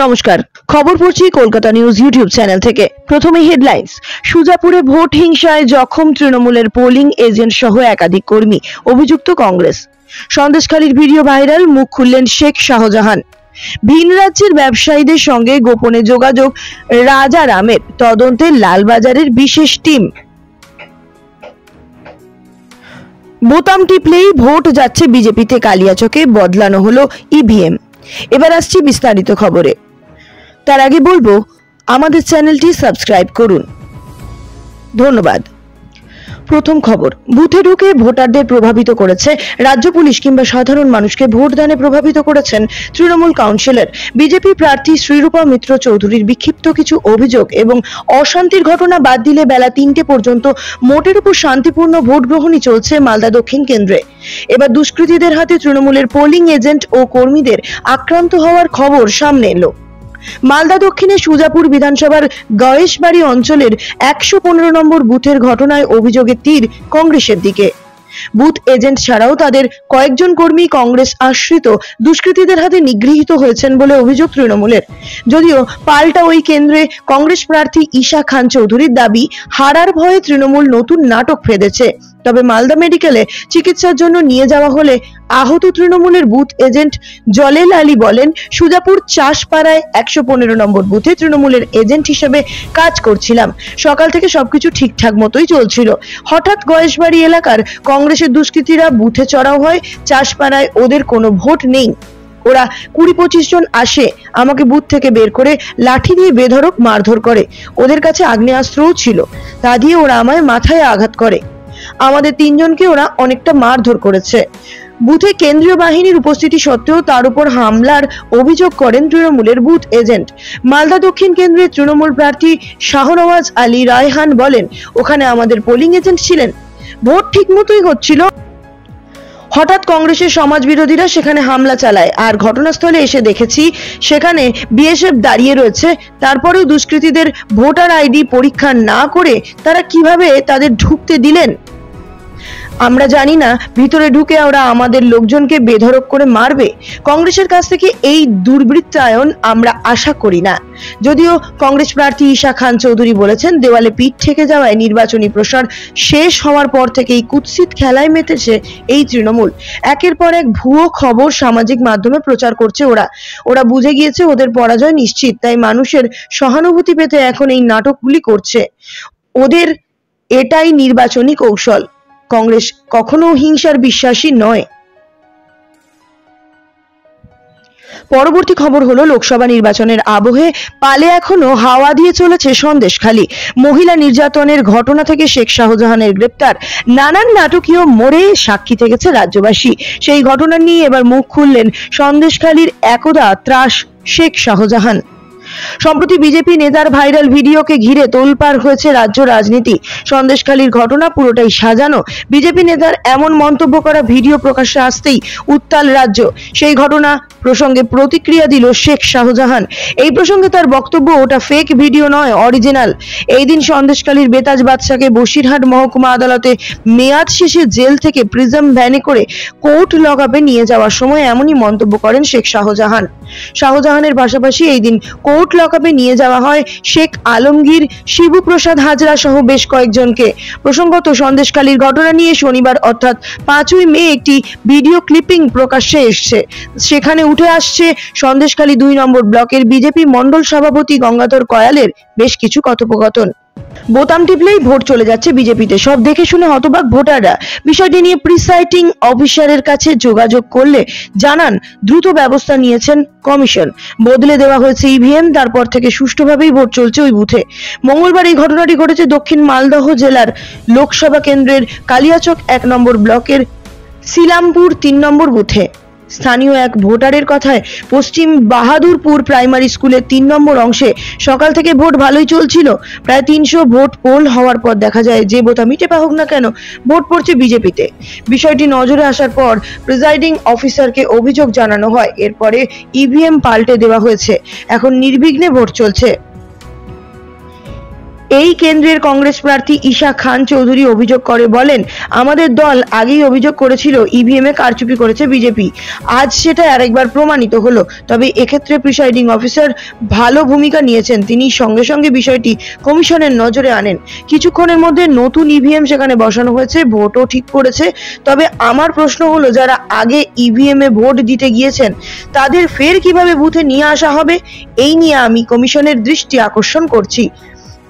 নমস্কার, খবর পড়ছি কলকাতা নিউজ ইউটিউব চ্যানেল থেকে। প্রথমে হেডলাইন্স। সুজাপুরে ভোট হিংসায় জখম তৃণমূলের পোলিং এজেন্ট সহ একাধিক কর্মী, অভিযুক্ত কংগ্রেস। সন্দেশখালীর ভিডিও ভাইরাল, মুখ খুললেন শেখ শাহজাহান। ভিন রাজ্যের ব্যবসায়ীদের সঙ্গে গোপনে যোগাযোগ রাজারামের, তদন্তে লালবাজারের বিশেষ টিম। বোতাম টিপলেই ভোট যাচ্ছে বিজেপিতে, কালিয়াচকে বদলানো হলো ইভিএম। এবার আসছি বিস্তারিত খবরে। তার আগে বলবো, আমাদের চ্যানেলটি সাবস্ক্রাইব করুন, ধন্যবাদ। প্রথম খবর। বুথে ঢুকে ভোটারদের প্রভাবিত করেছে রাজ্য পুলিশ কিংবা সাধারণ মানুষকে ভোটদানে প্রভাবিত করেছেন তৃণমূল কাউন্সিলর বিজেপি প্রার্থী শ্রীরূপা মিত্র চৌধুরীর বিক্ষিপ্ত কিছু অভিযোগ এবং অশান্তির ঘটনা বাদ দিলে বেলা 3টে পর্যন্ত মোটের উপর শান্তিপূর্ণ ভোট গ্রহণই চলছে মালদা দক্ষিণ কেন্দ্রে। এবার দুষ্কৃতীদের হাতে তৃণমূলের পোলিং এজেন্ট ও কর্মীদের আক্রান্ত হওয়ার খবর সামনে এলো। মালদা দক্ষিণে সুজাপুর বিধানসভার গয়েশবাড়ি অঞ্চলের 115 নম্বর বুথের ঘটনায় অভিযোগের তীর কংগ্রেসের দিকে। বুথ এজেন্ট ছাড়াও তাদের কয়েকজন কর্মী কংগ্রেস আশ্রিত দুষ্কৃতীদের হাতে নিগৃহীত হয়েছেন বলে অভিযোগ তৃণমূলের। যদিও পাল্টা ওই কেন্দ্রে কংগ্রেস প্রার্থী ঈশা খান চৌধুরীর দাবি, হারার ভয়ে তৃণমূল নতুন নাটক ফেঁদেছে। তবে মালদা মেডিকেলে চিকিৎসার জন্য নিয়ে যাওয়া হলে আহত তৃণমূলের বুথ এজেন্ট জলেল আলী বলেন, সুজাপুর চাষপাড়ায় 115 নম্বর বুথে তৃণমূলের এজেন্ট হিসেবে কাজ করছিলাম। সকাল থেকে সবকিছু ঠিকঠাক মতোই চলছিল। হঠাৎ গয়েশবাড়ি এলাকার কংগ্রেসের দুষ্কৃতীরা বুথে চড়াও হয়। চাষপাড়ায় ওদের কোনো ভোট নেই। ওরা 20-25 জন আসে, আমাকে বুথ থেকে বের করে লাঠি দিয়ে বেধড়ক মারধর করে। ওদের কাছে আগ্নেয়াস্ত্রও ছিল, তা দিয়ে ওরা আমায় মাথায় আঘাত করে। আমাদের 3 জনকে ওরা অনেকটা মারধর করেছে। বুথে কেন্দ্রীয় বাহিনীর উপস্থিতি সত্ত্বেও তার উপর হামলার অভিযোগ করেন তৃণমূলের বুথ এজেন্ট। মালদা দক্ষিণ কেন্দ্রের তৃণমূল প্রার্থী শাহনওয়াজ আলী রায়হান বলেন, ওখানে আমাদের পোলিং এজেন্ট ছিলেন, ভোট ঠিক মতোই হচ্ছিল। হঠাৎ কংগ্রেসের সমাজ বিরোধীরা সেখানে হামলা চালায়, আর ঘটনাস্থলে এসে দেখেছি সেখানে বিএসএফ দাঁড়িয়ে রয়েছে। তারপরেও দুষ্কৃতীদের ভোটার আইডি পরীক্ষা না করে তারা কিভাবে তাদের ঢুকতে দিলেন আমরা জানি না। ভিতরে ঢুকে ওরা আমাদের লোকজনকে বেধড়ক করে মারবে। কংগ্রেসের কাছ থেকে এই দুর্বৃত্তায়ন আমরা আশা করি না। যদিও কংগ্রেস প্রার্থী ঈশা খান চৌধুরী বলেছেন, দেওয়ালে পিঠ ঠেকে যাওয়ায় নির্বাচনী প্রচার শেষ হওয়ার পর থেকেই কুৎসিত খেলায় মেতেছে এই তৃণমূল। একের পর এক ভুয়ো খবর সামাজিক মাধ্যমে প্রচার করছে ওরা বুঝে গিয়েছে ওদের পরাজয় নিশ্চিত, তাই মানুষের সহানুভূতি পেতে এখন এই নাটকগুলি করছে। ওদের এটাই নির্বাচনী কৌশল। কংগ্রেস কখনো হিংসার বিশ্বাসী নয়। পরবর্তী খবর হলো, লোকসভা নির্বাচনের আবহে পালে এখনো হাওয়া দিয়ে চলেছে সন্দেশখালী। মহিলা নির্যাতনের ঘটনা থেকে শেখ শাহজাহানের গ্রেপ্তার, নানান নাটকীয় মোড়ে সাক্ষী থেকেছে রাজ্যবাসী। সেই ঘটনা নিয়ে এবার মুখ খুললেন সন্দেশখালীর একদা ত্রাস শেখ শাহজাহান। সম্প্রতি বিজেপি নেতার ভাইরাল ভিডিওকে ঘিরে তোলপাড় হয়েছে রাজ্য রাজনীতি। সন্দেশখালীর ঘটনা পুরোটাই সাজানো। বিজেপি নেতার এমন মন্তব্য করা ভিডিও প্রকাশ্যে আসতেই উত্তাল রাজ্য। সেই ঘটনা প্রসঙ্গে প্রতিক্রিয়া দিল শেখ শাহজাহান। এই প্রসঙ্গে তার বক্তব্য, ওটা ফেক ভিডিও নয়, অরিজিনাল। এই দিন সন্দেশখালীর বেতাজ বাদশাকে বসিরহাট মহকুমা আদালতে মেয়াদ শেষে জেল থেকে প্রিজম ভ্যানে করে কোর্ট লকআপে নিয়ে যাওয়ার সময় এমনই মন্তব্য করেন শেখ শাহজাহান। শাহজাহানের পাশাপাশি এই দিন কোর্ট লকআপে নিয়ে যাওয়া হয় শেখ আলমগীর, শিবু প্রসাদ হাজরা সহ বেশ কয়েকজনকে। প্রসঙ্গত, সন্দেশখালীর ঘটনা নিয়ে শনিবার অর্থাৎ 5ই মে একটি ভিডিও ক্লিপিং প্রকাশ্যে এসছে। সেখানে উঠে আসছে সন্দেশখালী 2 নম্বর ব্লকের বিজেপি মন্ডল সভাপতি গঙ্গাধর কয়ালের বেশ কিছু কথোপকথন। বোতাম টিপলেই ভোট চলে যাচ্ছে বিজেপিতে, সব দেখে শুনে হতবাক ভোটাররা। বিষয়টি নিয়ে প্রিসাইডিং অফিসারের কাছে যোগাযোগ করলে জানান, দ্রুত ব্যবস্থা নিয়েছেন কমিশন। বদলে দেওয়া হয়েছে ইভিএম, তারপর থেকে সুষ্ঠুভাবেই ভোট চলছে ওই বুথে। মঙ্গলবার এই ঘটনাটি ঘটেছে দক্ষিণ মালদহ জেলার লোকসভা কেন্দ্রের কালিয়াচক 1 নম্বর ব্লকের সিলামপুর 3 নম্বর বুথে। স্থানীয় এক ভোটারের কথায়, পশ্চিম বাহাদুরপুর প্রাইমারি স্কুলের 3 নম্বর অংশে সকাল থেকে ভোট ভালোই চলছিল। প্রায় 300 ভোট পোল হওয়ার পর দেখা যায় যে বোতামই টেপা হোক না কেন, ভোট পড়ছে বিজেপিতে। বিষয়টি নজরে আসার পর প্রিসাইডিং অফিসারকে অভিযোগ জানানো হয়। এরপরে ইভিএম পাল্টে দেওয়া হয়েছে। এখন নির্বিঘ্নে ভোট চলছে। এই কেন্দ্রের কংগ্রেস প্রার্থী ঈশা খান চৌধুরী অভিযোগ করে বলেন, আমাদের দল আগেই অভিযোগ করেছিল ইভিএম এ কারচুপি করেছে বিজেপি। আজ সেটা আরেকবার প্রমাণিত হলো। তবে এক্ষেত্রে প্রিসাইডিং অফিসার ভালো ভূমিকা নিয়েছেন। তিনি সঙ্গে সঙ্গে বিষয়টি কমিশনের নজরে আনেন। কিছুক্ষণের মধ্যে নতুন ইভিএম সেখানে বসানো হয়েছে, ভোটও ঠিক করেছে। তবে আমার প্রশ্ন হলো, যারা আগে ইভিএম এ ভোট দিতে গিয়েছেন তাদের ফের কিভাবে বুথে নিয়ে আসা হবে? এই নিয়ে আমি কমিশনের দৃষ্টি আকর্ষণ করছি।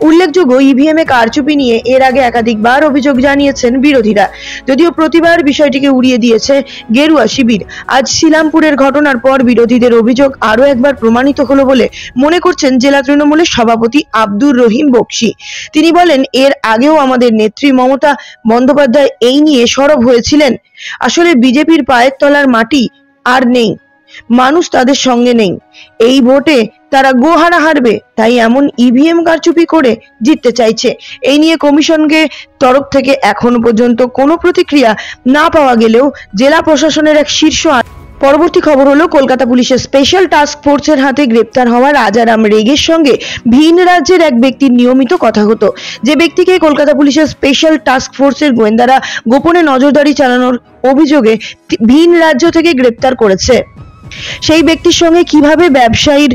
উল্লেখযোগ্য, ইভিএম এ কারচুপি নিয়ে এর আগে একাধিকবার অভিযোগ জানিয়েছেন বিরোধীরা, যদিও প্রতিবার বিষয়টিকে উড়িয়ে দিয়েছে গেরুয়া শিবির। আজ শ্রীরামপুরের ঘটনার পর বিরোধীদের অভিযোগ আরও একবার প্রমাণিত হলো বলে মনে করছেন জেলা তৃণমূলের সভাপতি আব্দুর রহিম বক্সি। তিনি বলেন, এর আগেও আমাদের নেত্রী মমতা বন্দ্যোপাধ্যায় এই নিয়ে সরব হয়েছিলেন। আসলে বিজেপির পায়ের তলার মাটি আর নেই, মানুষ তাদের সঙ্গে নেই। এই ভোটে তারা গোহারা হারবে, তাই এমন ইভিএম কারচুপি করে জিততে চাইছে। এই নিয়ে কমিশনকে তরফ থেকে এখনো পর্যন্ত কোনো প্রতিক্রিয়া না পাওয়া গেলেও জেলা প্রশাসনের এক শীর্ষ। পরবর্তী খবর হলো, কলকাতা পুলিশের স্পেশাল টাস্ক ফোর্সের হাতে গ্রেপ্তার হওয়া রাজারাম রেগের সঙ্গে ভিন রাজ্যের এক ব্যক্তির নিয়মিত কথা হতো। যে ব্যক্তিকে কলকাতা পুলিশের স্পেশাল টাস্ক ফোর্সের গোয়েন্দারা গোপনে নজরদারি চালানোর অভিযোগে ভিন রাজ্য থেকে গ্রেপ্তার করেছে, সেই ব্যক্তির সঙ্গে কিভাবে ব্যবসায়ীর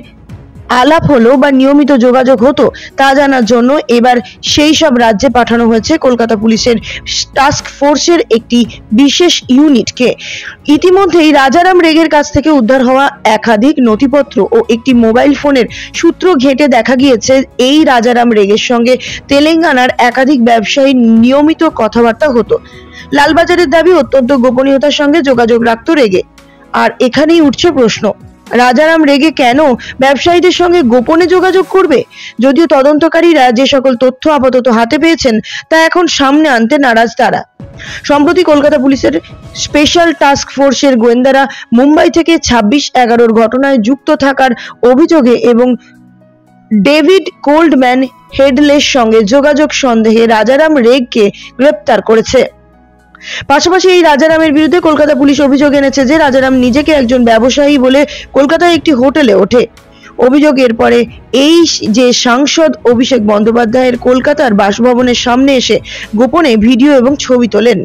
আলাপ হলো বা নিয়মিত যোগাযোগ হতো তা জানার জন্য এবার সেই সব রাজ্যে পাঠানো হয়েছে কলকাতা পুলিশের টাস্ক ফোর্সের একটি বিশেষ ইউনিটকে। ইতিমধ্যেই রাজারাম রেগের কাছ থেকে উদ্ধার হওয়া একাধিক নথিপত্র ও একটি মোবাইল ফোনের সূত্র ঘেঁটে দেখা গিয়েছে এই রাজারাম রেগের সঙ্গে তেলেঙ্গানার একাধিক ব্যবসায়ীর নিয়মিত কথাবার্তা হতো। লালবাজারের দাবি, অত্যন্ত গোপনীয়তার সঙ্গে যোগাযোগ রাখত রেগে। আর এখানেই উঠছে প্রশ্ন, রাজারাম রেগে কেন ব্যবসায়ীদের সঙ্গে গোপনে যোগাযোগ করবে? যদিও তদন্তকারীরা যে সকল তথ্য আপাতত হাতে পেয়েছেন তা এখন সামনে আনতে নারাজ তারা। সম্প্রতি কলকাতা পুলিশের স্পেশাল টাস্ক ফোর্সের গোয়েন্দারা মুম্বাই থেকে 26/11 ঘটনায় যুক্ত থাকার অভিযোগে এবং ডেভিড কোল্ডম্যান হেডলের সঙ্গে যোগাযোগ সন্দেহে রাজারাম রেগকে গ্রেপ্তার করেছে। পাশাপাশি এই রাজারামের বিরুদ্ধে কলকাতা পুলিশ অভিযোগ এনেছে যে রাজারাম নিজেকে একজন ব্যবসায়ী বলে কলকাতায় একটি হোটেলে ওঠে। অভিযোগের পরে এই যে সাংসদ অভিষেক বন্দ্যোপাধ্যায়ের কলকাতার বাসভবনের সামনে এসে গোপনে ভিডিও এবং ছবি তোলেন।